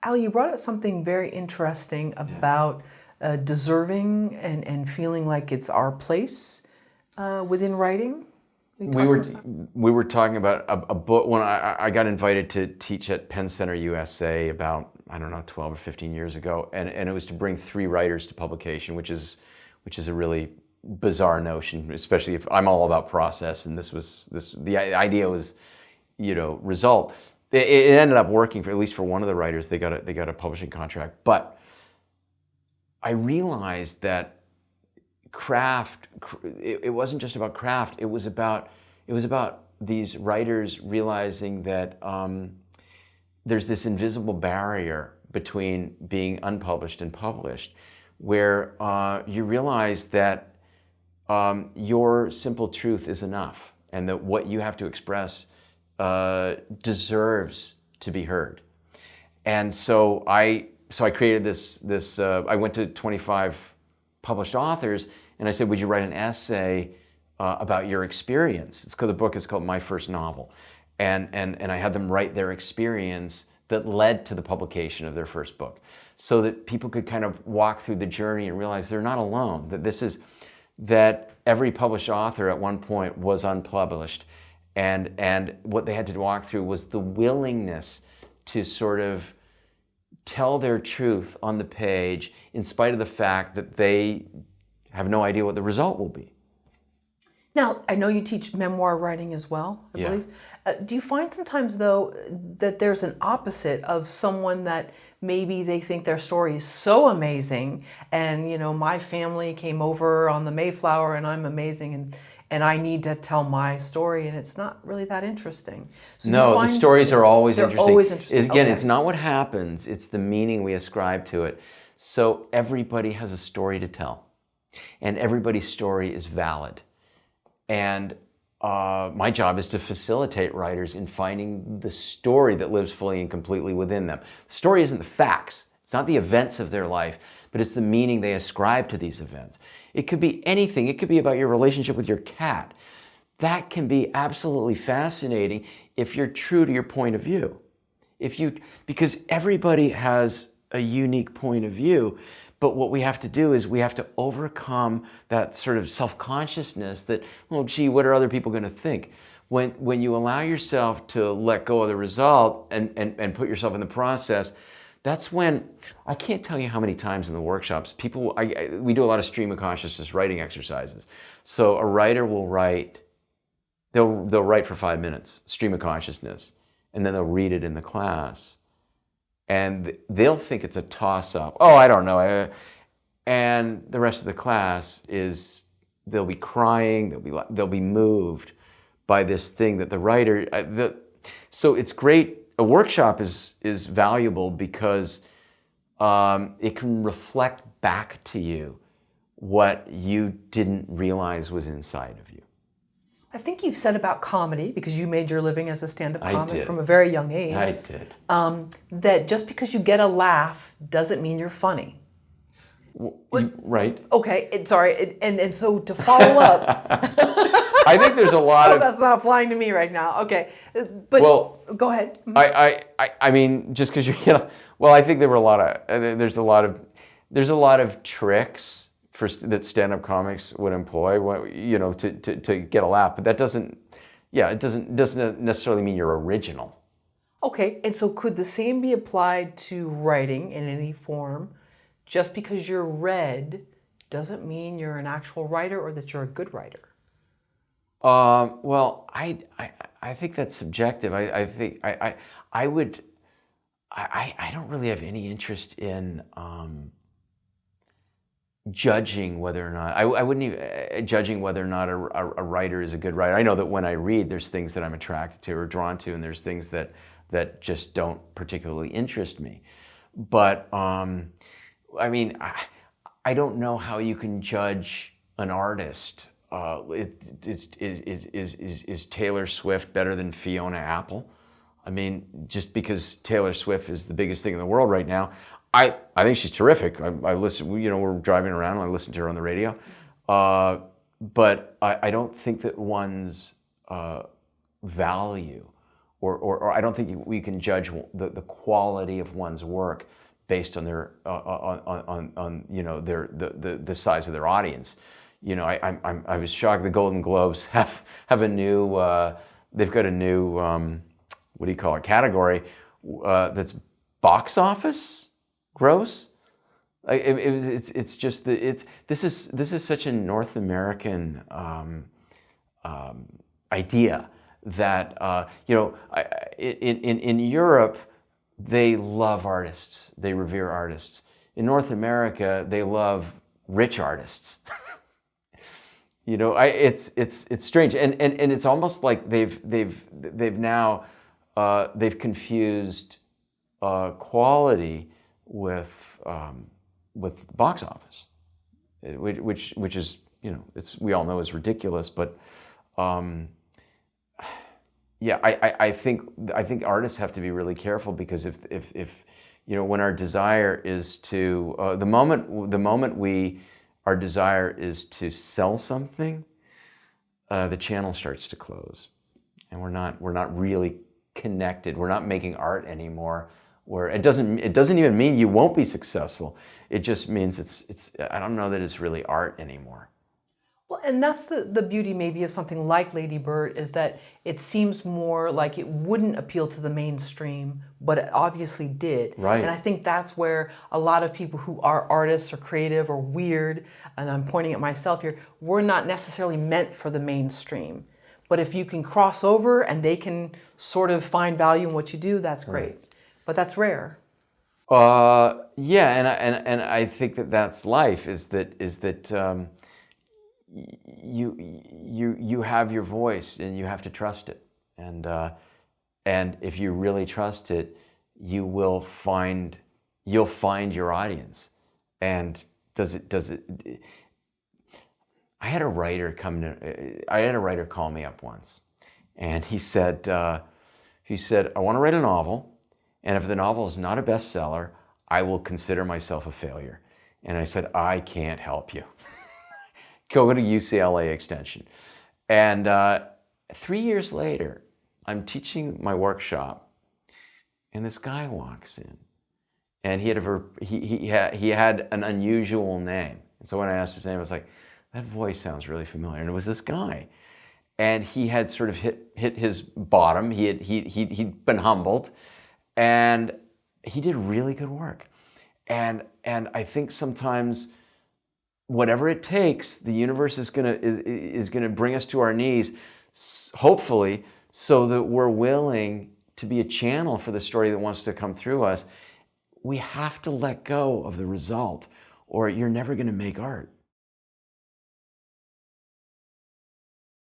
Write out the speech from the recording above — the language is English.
Al, you brought up something very interesting about deserving and feeling like it's our place within writing. We were talking about a book when I got invited to teach at Penn Center USA about, I don't know, 12 or 15 years ago, and it was to bring 3 writers to publication, which is a really bizarre notion, especially if I'm all about process, and the idea was, result. It ended up working for, at least for one of the writers. They got a publishing contract, but I realized that craft, it wasn't just about craft. It was about these writers realizing that there's this invisible barrier between being unpublished and published, where you realize that your simple truth is enough, and that what you have to express deserves to be heard. And so I created this. I went to 25 published authors, and I said, would you write an essay about your experience? The book is called My First Novel. And I had them write their experience that led to the publication of their first book, so that people could kind of walk through the journey and realize they're not alone, that every published author at one point was unpublished. And what they had to walk through was the willingness to sort of tell their truth on the page, in spite of the fact that they have no idea what the result will be. Now, I know you teach memoir writing as well, I believe. Do you find sometimes, though, that there's an opposite of someone that maybe they think their story is so amazing, and, my family came over on the Mayflower and I'm amazing, and I need to tell my story, and it's not really that interesting. So no, the stories are always interesting. They're always interesting. Again, it's not what happens, it's the meaning we ascribe to it. So everybody has a story to tell, and everybody's story is valid. And my job is to facilitate writers in finding the story that lives fully and completely within them. The story isn't the facts. It's not the events of their life, but it's the meaning they ascribe to these events. It could be anything. It could be about your relationship with your cat. That can be absolutely fascinating if you're true to your point of view. Because everybody has a unique point of view, but what we have to do is we have to overcome that sort of self-consciousness that, oh, gee, what are other people going to think? When you allow yourself to let go of the result and put yourself in the process, that's when, I can't tell you how many times in the workshops, we do a lot of stream of consciousness writing exercises. So a writer will write, they'll write for 5 minutes, stream of consciousness, and then they'll read it in the class. And they'll think it's a toss-up. Oh, I don't know. And the rest of the class is, they'll be crying, they'll be moved by this thing that the writer, so it's great. A workshop is valuable because it can reflect back to you what you didn't realize was inside of you. I think you've said about comedy, because you made your living as a stand-up comic from a very young age. I did. That just because you get a laugh doesn't mean you're funny. Right. Okay, sorry. And so to follow up... I think there's a lot of... That's not flying to me right now. Okay. But well, go ahead. I mean, just because well, I think there were there's a lot of tricks that stand-up comics would employ, to get a laugh, but that doesn't necessarily mean you're original. Okay, and so could the same be applied to writing in any form? Just because you're read doesn't mean you're an actual writer or that you're a good writer. Well, I think that's subjective. I think I don't really have any interest in judging whether or not, I wouldn't even, judging whether or not a writer is a good writer. I know that when I read, there's things that I'm attracted to or drawn to, and there's things that just don't particularly interest me. But, I mean, I don't know how you can judge an artist. Is Taylor Swift better than Fiona Apple? I mean, just because Taylor Swift is the biggest thing in the world right now, I think she's terrific. I listen, we're driving around and I listen to her on the radio. But I don't think that one's value or I don't think we can judge the quality of one's work based on their you know, the size of their audience. You know, I was shocked. The Golden Globes have a new they've got a new what do you call it, category that's box office gross. It's just this is such a North American idea that you know, in Europe they love artists, they revere artists. In North America they love rich artists. You know, it's strange, and it's almost like they've now confused quality with box office, which is, you know, we all know is ridiculous, but yeah, I think artists have to be really careful, because if you know, when our desire is to the moment our desire is to sell something, the channel starts to close, and we're not really connected. We're not making art anymore. Where it doesn't even mean you won't be successful. It just means it's I don't know that it's really art anymore. Well, and that's the beauty maybe of something like Lady Bird, is that it seems more like it wouldn't appeal to the mainstream, but it obviously did. Right. And I think that's where a lot of people who are artists or creative or weird, and I'm pointing at myself here, we're not necessarily meant for the mainstream. But if you can cross over and they can sort of find value in what you do, that's great. Right. But that's rare. Yeah, and I think that's life. Is that you have your voice, and you have to trust it, and if you really trust it, you'll find your audience. And does it? I had a writer call me up once, and he said, I want to write a novel. And if the novel is not a bestseller, I will consider myself a failure. And I said, I can't help you. Go to UCLA Extension. And 3 years later, I'm teaching my workshop, and this guy walks in, and he had an unusual name. And so when I asked his name, I was like, that voice sounds really familiar. And it was this guy. And he had sort of hit his bottom. He'd been humbled. And he did really good work. And I think sometimes whatever it takes, the universe is gonna bring us to our knees, hopefully, so that we're willing to be a channel for the story that wants to come through us. We have to let go of the result, or you're never gonna make art.